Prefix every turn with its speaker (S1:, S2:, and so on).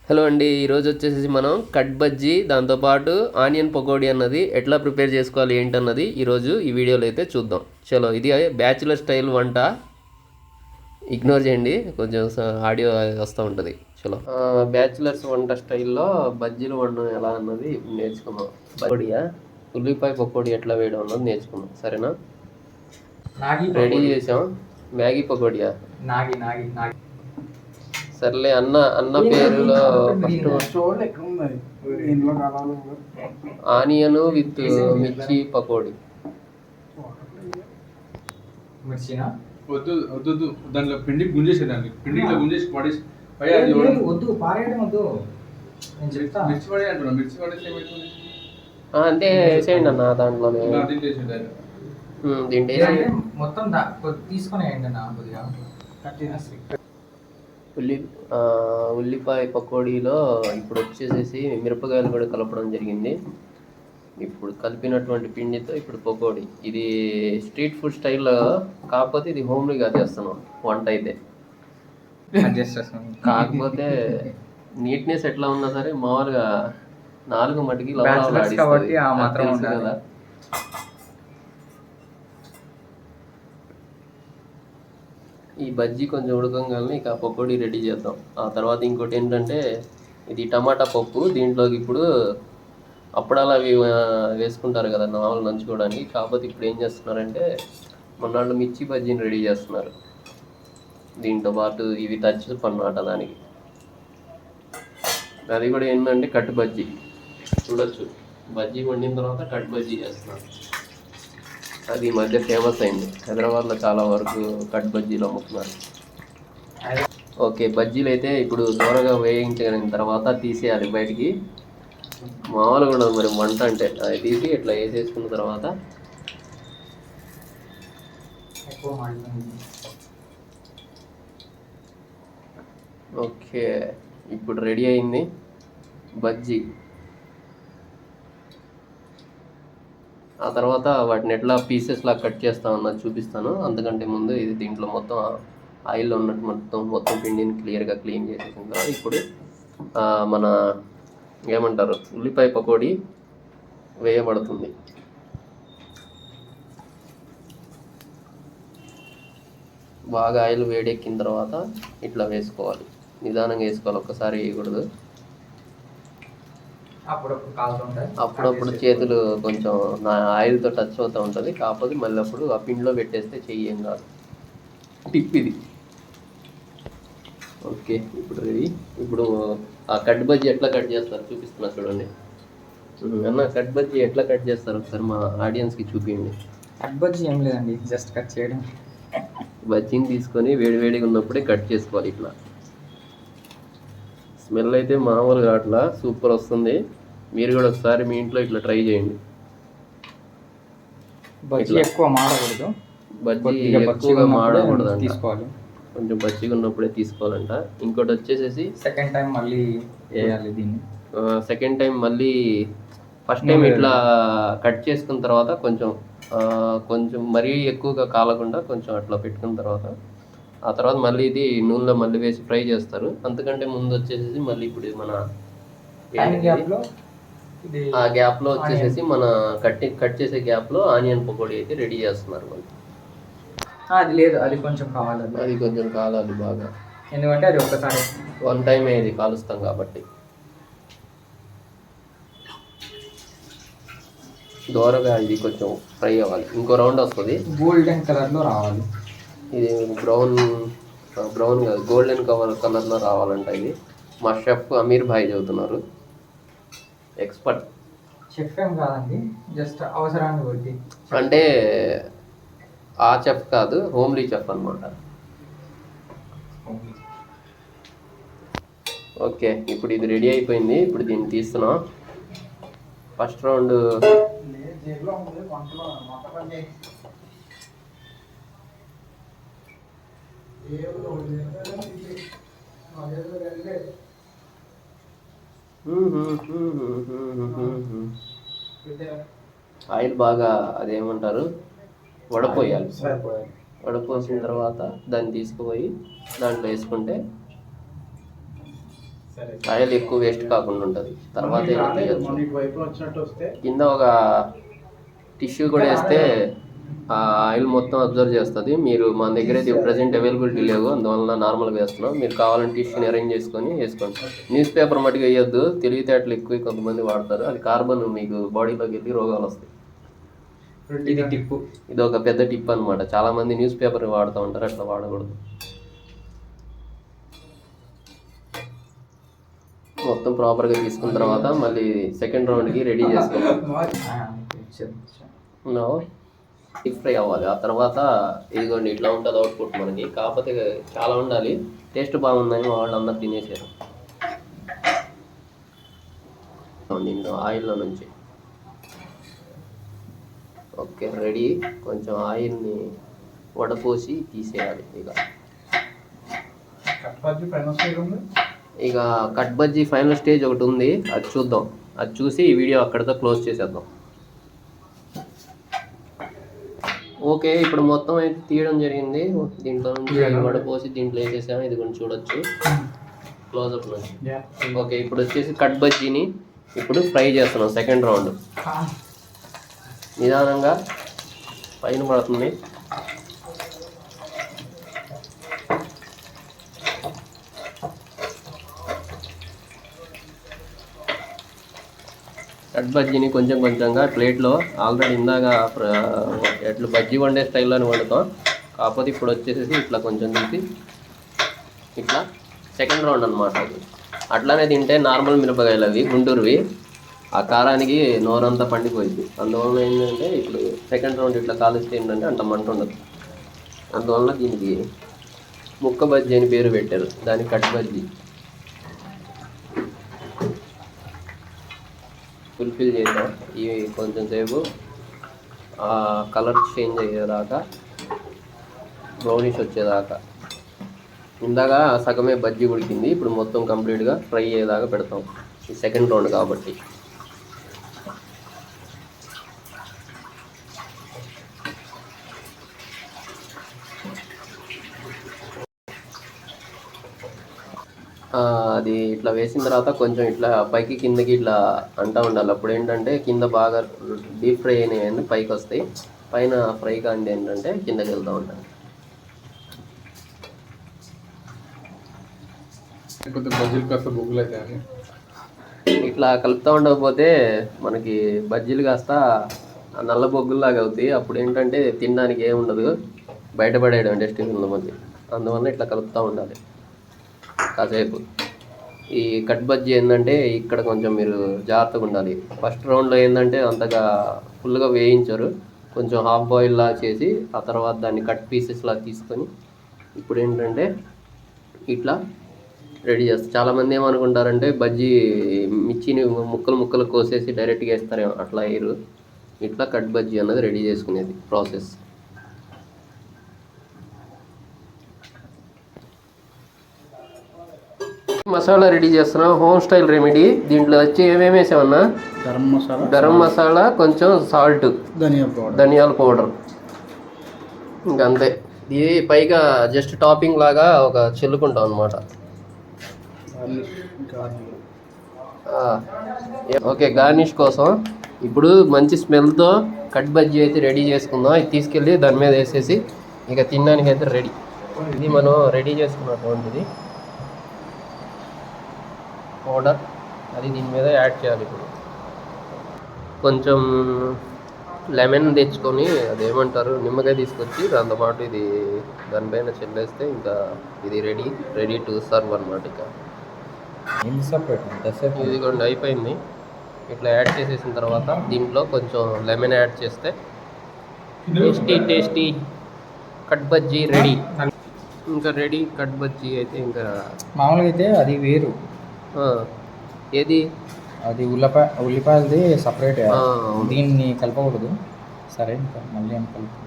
S1: Hello అండి, ఈరోజు వచ్చేసి మనం కట్ బజ్జీ దాంతోపాటు ఆనియన్ పకోడీ అన్నది ఎట్లా ప్రిపేర్ చేసుకోవాలి ఏంటన్నది ఈరోజు ఈ వీడియోలో అయితే చూద్దాం. చలో, ఇది బ్యాచులర్ స్టైల్ వంట, ఇగ్నోర్ చేయండి, కొంచెం ఆడియో వస్తూ ఉంటుంది. చలో, బ్యాచులర్స్ వంట స్టైల్లో బజ్జీలు వండడం ఎలా అన్నది నేర్చుకుందాం. పకోడియా, ఉల్లిపాయ పకోడీ ఎట్లా వేయడం అన్నది నేర్చుకుందాం, సరేనా? రెడీ చేసాం. మ్యాగీ పకోడియా, సర్లే. అన్న పేరులో ఫస్ట్ ఆనియన్ విత్ మిర్చి పకోడీ.
S2: వద్దు వద్దు, దాంట్లో పిండి గుంజేసేదాన్ని, పిండి ఇట్లా గుంజేసి పడేసి
S3: వద్దు, పారేయడం వద్దు.
S2: మిర్చి పడే అంటున్నా, మిర్చి పడేసి ఏమవుతుంది
S1: అంటే వేసేయండి అన్న దాంట్లోనే. దీంట్లో
S3: మొత్తం తీసుకొని కొద్దిగా
S1: ఉల్లిపాయ పకోడీలో ఇప్పుడు వచ్చేసేసి మిరపకాయలు కూడా కలపడం జరిగింది. ఇప్పుడు కలిపినటువంటి పిండితో ఇప్పుడు పకోడీ, ఇది స్ట్రీట్ ఫుడ్ స్టైల్లో, కాకపోతే ఇది హోమ్లీగా చేస్తున్నాం వంట అయితే. కాకపోతే నీట్నెస్ ఎట్లా ఉన్నా సరే మామూలుగా 4 మటుకి తెలుసు కదా. ఈ బజ్జీ కొంచెం ఉడకంగానే ఇక పకోడీ రెడీ చేద్దాం. ఆ తర్వాత ఇంకోటి ఏంటంటే, ఇది టమాటా పప్పు. దీంట్లోకి ఇప్పుడు అప్పడాలు అవి వేసుకుంటారు కదా నావలు నంచుకోవడానికి. కాకపోతే ఇప్పుడు ఏం చేస్తున్నారంటే, మొన్నాళ్ళు మిర్చి బజ్జీని రెడీ చేస్తున్నారు. దీంతో పాటు ఇవి టచ్ అన్నమాట దానికి. అది కూడా ఏంటంటే కట్టు బజ్జీ. చూడొచ్చు, బజ్జీ వండిన తర్వాత కట్ బజ్జీ చేస్తున్నారు. అది ఈ మధ్య ఫేమస్ అయింది. హైదరాబాద్లో చాలా వరకు కట్ బజ్జీలు అమ్ముతున్నారు. ఓకే, బజ్జీలు అయితే ఇప్పుడు త్వరగా వేయించిన తర్వాత తీసేయాలి బయటికి. మామూలుగా ఉండదు మరి వంట అంటే. అది తీసి ఇట్లా వేసేసుకున్న తర్వాత ఓకే, ఇప్పుడు రెడీ అయింది బజ్జీ. ఆ తర్వాత వాటిని ఎట్లా పీసెస్లా కట్ చేస్తామన్నది చూపిస్తాను. అందుకంటే ముందు ఇది దీంట్లో మొత్తం ఆయిల్లో ఉన్నట్టు మొత్తం పిండిని క్లియర్గా క్లీన్ చేసేసిన తర్వాత ఇప్పుడు మన ఏమంటారు ఉల్లిపాయ పకోడీ వేయబడుతుంది. బాగా ఆయిల్ వేడెక్కిన తర్వాత ఇట్లా వేసుకోవాలి, నిదానంగా వేసుకోవాలి, ఒక్కసారి వేయకూడదు. అప్పుడప్పుడు చేతులు కొంచెం ఆయిల్తో టచ్ అవుతూ ఉంటుంది. కాకపోతే మళ్ళీ అప్పుడు ఆ పిండిలో పెట్టేస్తే చెయ్యి ఏం కాదు. టిప్ ఇది. ఓకే, ఇప్పుడు రెడీ. ఇప్పుడు ఆ కట్ బజ్జీ ఎట్లా కట్ చేస్తారు చూపిస్తున్నా చూడండి. అన్న, కట్ బజ్జీ ఎట్లా కట్ చేస్తారు ఒకసారి మా ఆడియన్స్కి చూపించండి.
S3: కట్ బజ్జీ ఏం లేదండి, జస్ట్ కట్ చేయడం.
S1: బజ్జీని తీసుకొని వేడివేడిగా ఉన్నప్పుడే కట్ చేసుకోవాలి. ఇట్లా స్మెల్ అయితే మామూలుగా అట్లా సూపర్ వస్తుంది. మీరు కూడా ఒకసారి మీ ఇంట్లో ఇట్లా ట్రై చేయండి.
S3: బజ్జీ ఎక్కువ మాడకూడదు,
S1: బజ్జీ ఎక్కువగా మాడకూడదు అంట.
S3: తీసుకోవాలి,
S1: కొంచెం బజ్జీగా ఉన్నప్పుడే తీసుకోవాలంట. ఇంకోటి వచ్చేసేసి
S3: సెకండ్ టైం మళ్ళీ వేయాలి దీన్ని.
S1: సెకండ్ టైం మళ్ళీ ఫస్ట్ టైం ఇట్లా కట్ చేసుకున్న తర్వాత కొంచెం మరీ ఎక్కువగా కాలకుండా కొంచెం అట్లా పెట్టుకున్న తర్వాత ఆ తర్వాత మళ్ళీ ఇది నూనెలో మళ్ళీ వేసి ఫ్రై చేస్తారు. అంతకంటే ముందు వచ్చేసేసి మళ్ళీ ఇప్పుడు మన ఆ గ్యాప్లో వచ్చేసేసి మన కట్ చేసే గ్యాప్లో ఆనియన్ పకోడీ అయితే రెడీ చేస్తున్నారు వాళ్ళు.
S3: అది లేదు, అది కొంచెం కావాలి,
S1: అది కొంచెం కాలాలి బాగా,
S3: ఎందుకంటే అది ఒకసారి
S1: వన్ టైం ఇది కాలుస్తాం కాబట్టి. దోరగా ఇది కొంచెం ఫ్రై అవ్వాలి, ఇంకో రౌండ్ వస్తుంది,
S3: గోల్డెన్ కలర్లో రావాలి.
S1: ఇది బ్రౌన్ కాదు, గోల్డెన్ కలర్లో రావాలంట. ఇది మా షెఫ్ అమీర్ భాయ్ చదువుతున్నారు, ఎక్స్పర్ట్.
S3: చెఫ్ ఏం కాదండి, జస్ట్ అవసరాన్ని బట్టి.
S1: అంటే ఆ చెఫ్ కాదు, హోమ్లీ చెఫ్ అనమాట. ఓకే, ఇప్పుడు ఇది రెడీ అయిపోయింది. ఇప్పుడు దీన్ని తీస్తున్నాం. ఫస్ట్ రౌండ్ ఆయిల్ బాగా అదేమంటారు వడపోయాలి. వడపోసిన తర్వాత దాన్ని తీసుకుపోయి దాంట్లో వేసుకుంటే ఆయిల్ ఎక్కువ వేస్ట్ కాకుండా ఉంటుంది. తర్వాత ఇలా తీయచ్చు. కింద ఒక టిష్యూ కూడా వేస్తే ఆ ఆయిల్ మొత్తం అబ్జర్వ్ చేస్తుంది. మీరు మన దగ్గర అయితే ప్రజెంట్ అవైలబిలిటీ లేవు, అందువల్ల నార్మల్గా వేస్తున్నాం. మీరు కావాలంటే టిష్యూని అరేంజ్ చేసుకొని వేసుకోండి. న్యూస్ పేపర్ మట్టుకు వేయొద్దు, తెలివితేటలు ఎక్కువ కొంతమంది వాడతారు. అది కార్బన్ మీకు బాడీలోకి వెళ్ళి రోగాలు వస్తాయి.
S3: ఇది టిప్పు.
S1: ఇది ఒక పెద్ద టిప్ అనమాట. చాలామంది న్యూస్ పేపర్ వాడుతూ ఉంటారు, అట్లా వాడకూడదు. మొత్తం ప్రాపర్గా తీసుకున్న తర్వాత మళ్ళీ సెకండ్ రౌండ్కి రెడీ చేసుకుంటాం. డీప్ ఫ్రై అవ్వాలి. ఆ తర్వాత ఇదిగోండి ఇట్లా ఉంటుంది అవుట్పుట్ మనకి. కాకపోతే చాలా ఉండాలి, టేస్ట్ బాగుందని వాళ్ళందరూ తినేసారు దీంట్లో ఆయిల్లో నుంచి. Okay, ready. కొంచెం ఆయిల్ని వడపోసి తీసేయాలి. ఇక కట్ బజ్జీ ఫైనల్ స్టేజ్ ఒకటి ఉంది, అది చూద్దాం. అది చూసి ఈ వీడియో అక్కడితో క్లోజ్ చేసేద్దాం. ఓకే, ఇప్పుడు మొత్తం అయితే తీయడం జరిగింది. దీంట్లో నుంచి వడపోసి దీంట్లో వేసేసాము. ఇది కొంచెం చూడొచ్చు క్లోజప్ నుంచి. ఓకే, ఇప్పుడు వచ్చేసి కట్ బజ్జీని ఇప్పుడు ఫ్రై చేస్తున్నాం. సెకండ్ రౌండ్ నిదానంగా పైన పడుతుంది. కట్ బజ్జీని కొంచెం కొంచెంగా ప్లేట్లో ఆల్రెడీ ఇందాక ఎట్లా బజ్జీ వండే స్టైల్లోనే వండుతాం. కాకపోతే ఇప్పుడు వచ్చేసి ఇట్లా కొంచెం తీసి ఇట్లా సెకండ్ రౌండ్ అనమాట. అది అట్లానే తింటే నార్మల్ మిరపకాయలు అవి గుంటూరువి, ఆ కారానికి నోరంతా పండిపోయింది. అందువల్ల ఏంటంటే ఇప్పుడు సెకండ్ రౌండ్ ఇట్లా కాలిస్తే ఏంటంటే అంత మంట ఉండదు. అందువల్ల దీనికి ముక్క బజ్జీ అని పేరు పెట్టారు, దానికి కట్ బజ్జీ. ఫుల్ఫిల్ చేద్దాం. ఇవి కొంచెం సేపు కలర్ చేంజ్ అయ్యేదాకా, బ్రౌనిష్ వచ్చేదాకా. ఇందాక సగమే బజ్జీ ఉడికింది, ఇప్పుడు మొత్తం కంప్లీట్గా ఫ్రై అయ్యేదాకా పెడతాం. ఈ సెకండ్ రౌండ్ కాబట్టి. అది ఇట్లా వేసిన తర్వాత కొంచెం ఇట్లా పైకి కిందకి ఇట్లా అంటూ ఉండాలి. అప్పుడు ఏంటంటే కింద బాగా డీప్ ఫ్రై అయినాయి పైకి వస్తాయి, పైన ఫ్రై కాండి ఏంటంటే కిందకి వెళ్తూ ఉంటాయి.
S2: బజ్జీలు కాస్త బొగ్గులు అవుతాయి.
S1: ఇట్లా కలుపుతూ ఉండకపోతే మనకి బజ్జీలు కాస్త నల్ల బొగ్గుల్లాగా అవుతాయి. అప్పుడు ఏంటంటే తినడానికి ఏమి ఉండదు, బయటపడేయడం డస్ట్బిన్లో మళ్ళీ. అందువల్ల ఇట్లా కలుపుతూ ఉండాలి కాసేపు. ఈ కట్ బజ్జీ ఏంటంటే ఇక్కడ కొంచెం మీరు జాగ్రత్తగా ఉండాలి. ఫస్ట్ రౌండ్లో ఏంటంటే అంతగా ఫుల్గా వేయించరు, కొంచెం హాఫ్ బాయిల్ లా చేసి ఆ తర్వాత దాన్ని కట్ పీసెస్లా తీసుకొని ఇప్పుడు ఏంటంటే ఇట్లా రెడీ చేస్తారు. చాలామంది ఏమనుకుంటారంటే బజ్జీ మిర్చిని ముక్కలు ముక్కలు కోసేసి డైరెక్ట్గా వేస్తారేమో, అట్లా వేయరు. ఇట్లా కట్ బజ్జీ అన్నది రెడీ చేసుకునేది ప్రాసెస్. మసాలా రెడీ చేస్తున్నాం, హోమ్ స్టైల్ రెమెడీ. దీంట్లో వచ్చి ఏమేమి వేసామన్నా? గరం మసాలా, కొంచెం సాల్ట్, ధనియాల పౌడర్, ఇంకంతే. ఇది పైగా జస్ట్ టాపింగ్ లాగా ఒక చెల్లుకుంటాం అనమాట. ఓకే, గార్నిష్ కోసం ఇప్పుడు మంచి స్మెల్తో కట్ బజ్జీ అయితే రెడీ చేసుకుందాం. ఇది తీసుకెళ్ళి దాని మీద వేసేసి ఇక తినడానికి అయితే రెడీ. ఇది మనం రెడీ చేసుకున్నటువంటిది పౌడర్, అది దీని మీద యాడ్ చేయాలి. ఇప్పుడు కొంచెం లెమన్ తెచ్చుకొని, అదేమంటారు, నిమ్మకాయ తీసుకొచ్చి దాంతోపాటు ఇది దానిపైన చెల్లేస్తే ఇంకా ఇది రెడీ టు సర్వ్ అనమాట. ఇక ఇదిగోండి అయిపోయింది. ఇట్లా యాడ్ చేసేసిన తర్వాత దీంట్లో కొంచెం లెమన్ యాడ్ చేస్తే టేస్టీ కట్ బజ్జీ రెడీ. ఇంకా రెడీ కట్ బజ్జీ అయితే ఇంకా
S3: మామూలుగా అయితే అది వేరు.
S1: ఏది?
S3: అది ఉల్లిపాయలది సపరేట్, దీన్ని కలపకూడదు. సరే, ఇంకా మళ్ళీ కలుపు.